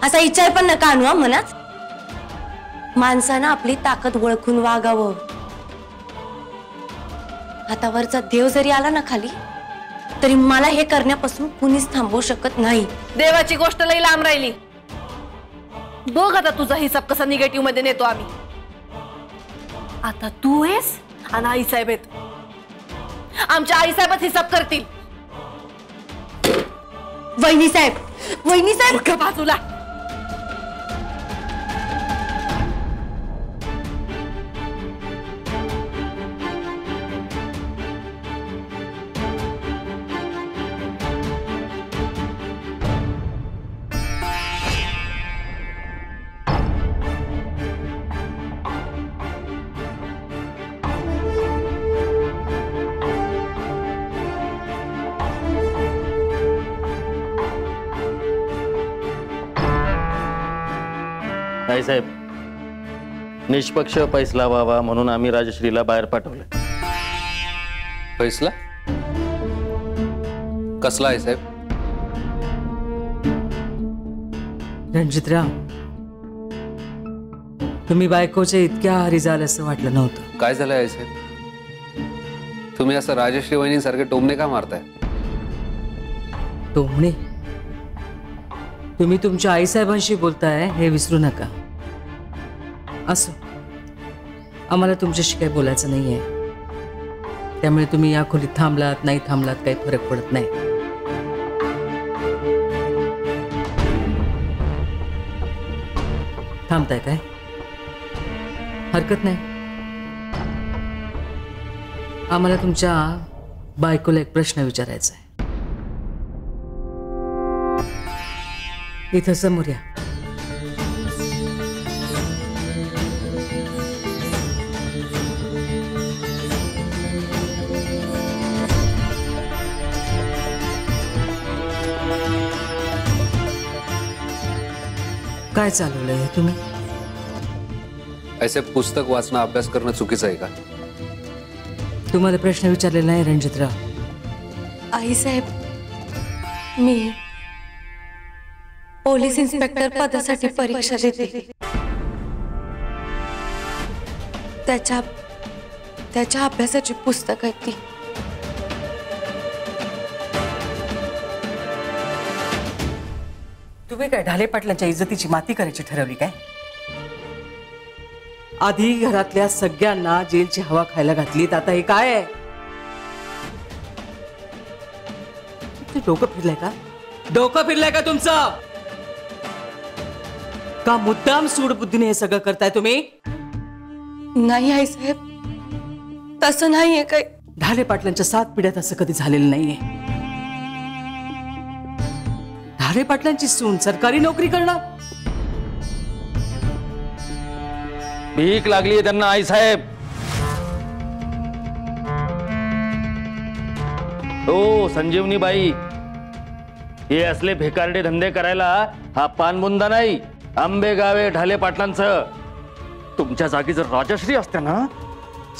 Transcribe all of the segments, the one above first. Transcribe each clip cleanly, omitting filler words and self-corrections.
असा विचार पण नका आणू मनात. माणसानं आपली ताकद ओळखून वागावं. हातावरचा देव जरी आला ना खाली तरी मला हे करण्यापासून कुणीच थांबवू शकत नाही. देवाची गोष्ट लई लांब राहिली. बघ आता तुझा हिसाब कसा निगेटिव्ह मध्ये नेतो आम्ही. आता तू आहेस आणि आईसाहेब आहेत. आमच्या आईसाहेबच हिसाब करतील. वहिनी साहेब, वहिनी साहेब का बाजूला. आई साहेब, निष्पक्ष फैसला व्हावा म्हणून आम्ही राजश्रीला बाहेर पाठवलं. फैसला कसला आहे साहेब? रणजितराव, तुम्ही बायकोच्या इतक्या आहारी जाल असं वाटलं नव्हतं. काय झालं आहे साहेब? तुम्ही असं राजश्री वहिनींसारखे टोमणे का मारताय? टोमणे? तुम्ही तुमच्या आईसाहेबांशी बोलताय हे विसरू नका. असो, आम्हाला तुमच्याशी काही बोलायचं नाहीये. त्यामुळे तुम्ही या खोलीत थांबलात नाही थांबलात काही फरक पडत नाही. थांबताय काय? हरकत नाही. आम्हाला तुमच्या बायकोला एक प्रश्न विचारायचा आहे. इथं समोर या. काय चालवलंय हे तुम्ही? ऐसे पुस्तक वाचणं अभ्यास करणं चुकीचं आहे का? तुम्हाला प्रश्न विचारलेला नाही रणजितराव. आई साहेब, मी पोलीस इन्स्पेक्टर पदासाठी परीक्षा देते. त्याच्या अभ्यासाची पुस्तक आहेत ती. तुम्ही काय ढाले पाटलांच्या इज्जतीची माती करायची ठरवली काय? आधी घरातल्या सगळ्यांना जेलची हवा खायला घातलीत, आता हे काय आहे? डोकं फिरलंय का? डोकं फिरलंय का तुमचं? का मुद्दाम सूडबुद्धीने हे सगळं करताय तुम्ही? नाही आई साहेब, तसं नाहीये काय. ढाले पाटलांच्या 7 पिढ्यात असं कधी झालेलं नाहीये. ढाले पाटलांची सून सरकारी नोकरी करणार? भीक लागली त्यांना आई साहेब. हो संजीवनी बाई, हे असले भेकारडे धंदे करायला हा पानबुंदा नाही, आंबेगावे ढाले पाटलांचं. तुमच्या जागी जर राजश्री असत्या ना,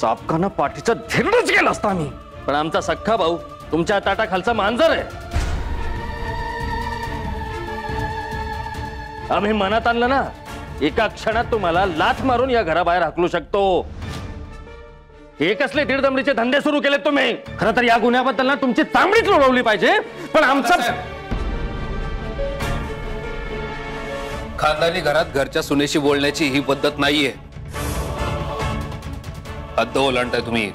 चापकानं पाठीचं धेरडच गेलं असतं आम्ही. पण आमचा सख्खा भाऊ तुमच्या ताटाखालचा मांजर आहे. आम्ही मनात आणलं ना, एका क्षणात तुम्हाला लाथ मारून या घराबाहेर हाकलू शकतो. हे कसले दीडदमडीचे धंदे सुरू केलेत तुम्ही? खरं तर या गुन्ह्याबद्दल ना तुमची चांबडीच लोळवली पाहिजे. पण आमचा खानदानी घरात घरच्या सुनेशी बोलण्याची ही पद्धत नाहीये. हद्द ओलांडताय तुम्ही.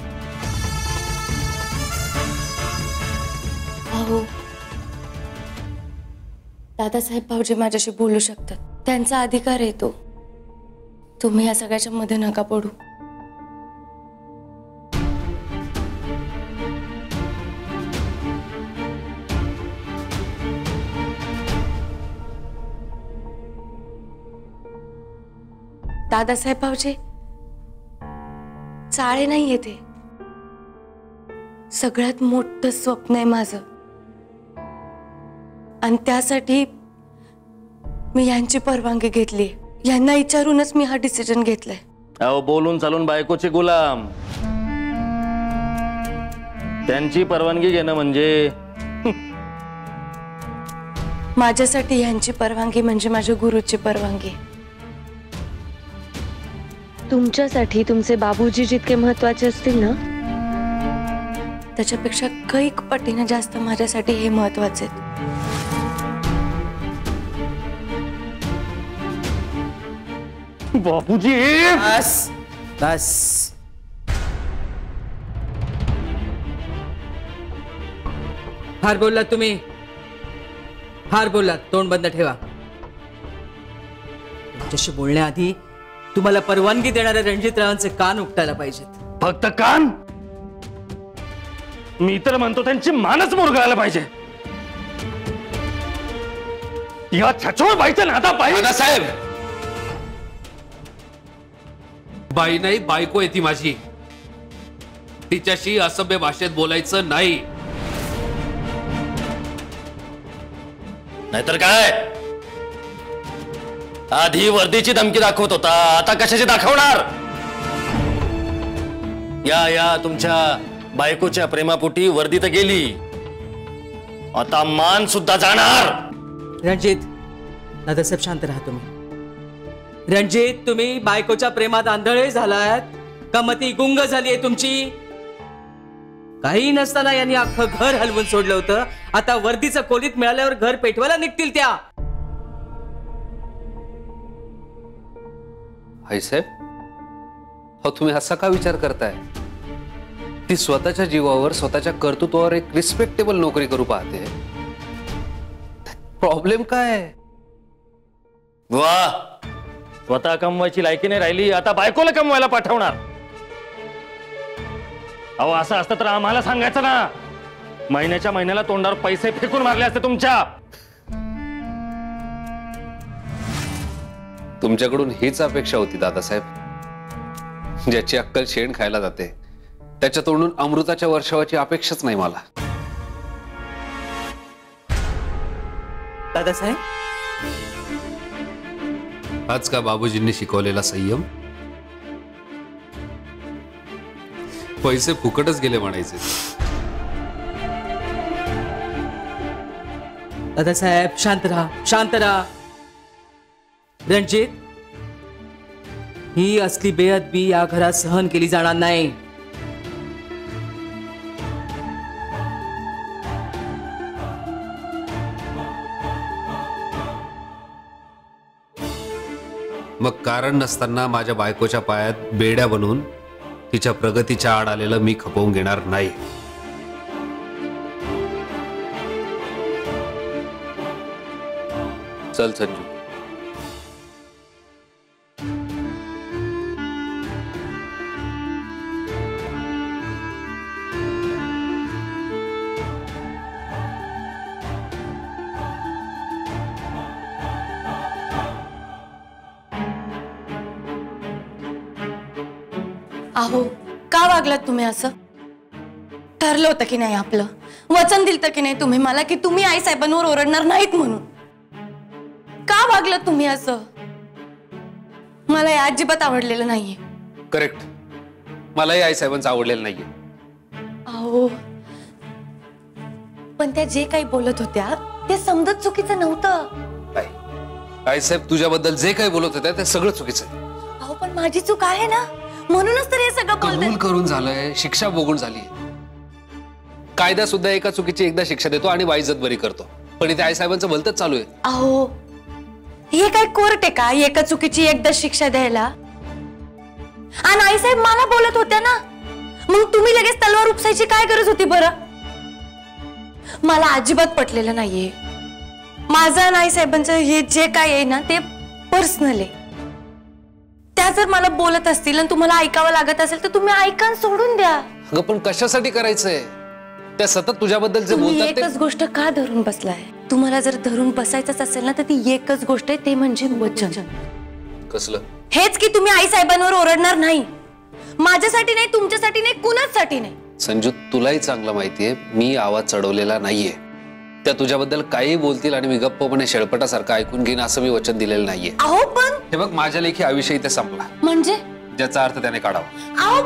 भाऊ, दादासाहेब भाऊजी माझ्याशी बोलू शकतात. त्यांचा अधिकार आहे तो. तुम्ही या सगळ्याच्या मध्ये नका पडू. दादासाहेब भाऊजी, चाळे नाही येते. सगळ्यात मोठं स्वप्न आहे माझं, आणि त्यासाठी मी यांची परवानगी घेतली. यांना विचारूनच मी हा डिसिजन घेतलाय. अहो, बोलून चालून बायकोचे गुलाम. त्यांची परवानगी घेणं म्हणजे माझ्यासाठी ह्यांची परवानगी म्हणजे माझ्या गुरुची परवानगी. तुमच्यासाठी तुमचे बाबूजी जितके महत्वाचे असतील ना, त्याच्यापेक्षा कैक पटीने जास्त माझ्यासाठी हे महत्वाचे आहेत. बापूजी बस बस. फार बोललात तुम्ही, फार बोललात. तोंड बंद ठेवा. तुमच्याशी बोलण्याआधी तुम्हाला परवानगी देणाऱ्या रणजितरावांचे कान उपटायला पाहिजेत. फक्त कान? मी तर म्हणतो त्यांची मानच मुरगाळायला पाहिजे. या छछोड बाईच्या नादा पाहिजे. साहेब, बाई नाही, बायको आहे ती माझी. तिच्याशी असभ्य भाषेत बोलायचं नाही. नाहीतर काय, आधी वर्दीची धमकी दाखवत होता, आता कशाची दाखवणार? या तुमच्या बायकोच्या प्रेमापोटी वर्दी तर गेली, आता मान सुद्धा जाणार. रणजित, दादासाहेब शांत राहा तुम्ही. रणजित, तुम्ही बायकोच्या प्रेमात आंधळे झालात का मती गुंग झालीये तुमची? काही नसताना यांनी अख्खं घर हलवून सोडलं होतं. आता वर्दीचं खोलीत मिळाल्यावर घर पेटवायला निघतील त्या. आई साहेब, हो तुम्ही असा का विचार करताय? ती स्वतःच्या जीवावर, स्वतःच्या कर्तृत्वावर एक रिस्पेक्टेबल नोकरी करू पाहते. प्रॉब्लेम काय? वा, स्वतः कमवायची लायकी नाही राहिली, आता बायकोला कमवायला पाठवणार. अहो, असं असतं तर आम्हाला सांगायचं ना. महिन्याच्या महिन्याला तोंडावर पैसे फेकून मारले असते तुमच्या. तुमच्याकडून हीच अपेक्षा होती दादासाहेब. ज्याची अक्कल शेण खायला जाते त्याच्या तोंडून अमृताच्या वर्षावाची अपेक्षाच नाही मला. दादासाहेब, आज का बाबूजींनी शिकवलेला संयम? पैसे फुकटच गेले म्हणायचे. दादासाहेब शांत राहा, शांत राहा. रणजित, ही असली बेअदबी या घरात सहन केली जाणार नाही. मग कारण नसताना माझ्या बायकोच्या पायात बेड्या बनवून तिच्या प्रगतीच्या आड आलेलं मी खपवून घेणार नाही. चल संजू. अहो, का वागलात तुम्ही असं? ठरलं होतं की नाही आपलं? वचन दिलं की नाही तुम्ही मला की तुम्ही आई साहेबांवर ओरडणार नाहीत म्हणून? का वागलात तुम्ही असं? मला हे अजिबात आवडलेलं नाहीये. करेक्ट, मलाही आई साहेबांचं आवडलेलं नाहीये. अहो, पण त्या जे काही बोलत होत्या ते समजत चुकीचं नव्हतं. आई साहेब तुझ्याबद्दल जे काही बोलत होते ते सगळं चुकीचं आहे. अहो, पण माझी चूक आहे ना, म्हणूनच तर हे सगळं कबूल बोलते. करून झालंय, शिक्षा भोगून झाली. कायदा सुद्धा एका चुकीची एकदा शिक्षा देतो आणि वाईजत बरी करतो, पण इथे आई साहेबांचं भलतच चालू आहे. अहो, हे काय कोर्ट आहे का एका चुकीची एकदा शिक्षा द्यायला? आणि आई साहेब मला बोलत होत्या ना, मग तुम्ही लगेच तलवार उपसायची काय गरज होती बरं? मला अजिबात पटलेलं नाहीये. माझं आणि आई साहेबांचं हे जे काय आहे ना ते पर्सनल आहे. त्या जर मला बोलत असतील आणि तुम्हाला ऐकावं लागत असेल तर तुम्ही ऐका आणि सोडून द्या. अगं पण कशासाठी करायचंय? त्या सतत तुझ्याबद्दल जे तुम्ही बोलतात एकच गोष्ट का धरून बसलाय? तुम्हाला जर धरून बसायचंच असेल ना तर ती एकच गोष्ट आहे, ते म्हणजे वचन. कसलं? हेच की तुम्ही आई साहेबांवर ओरडणार नाही. माझ्यासाठी नाही, तुमच्यासाठी नाही, कुणाचसाठी नाही. संजू, तुलाही चांगलं माहितीये मी आवाज चढवलेला नाहीये. त्या तुझ्याबद्दल काही बोलतील आणि मी गप्पपणे शेळपटासारखं ऐकून घेईन असं मी वचन दिलेलं नाहीये. अहो पण हे बघ, माझ्या लेखी आयुष्य इथे संपला, म्हणजे ज्याचा अर्थ त्याने काढावा. अहो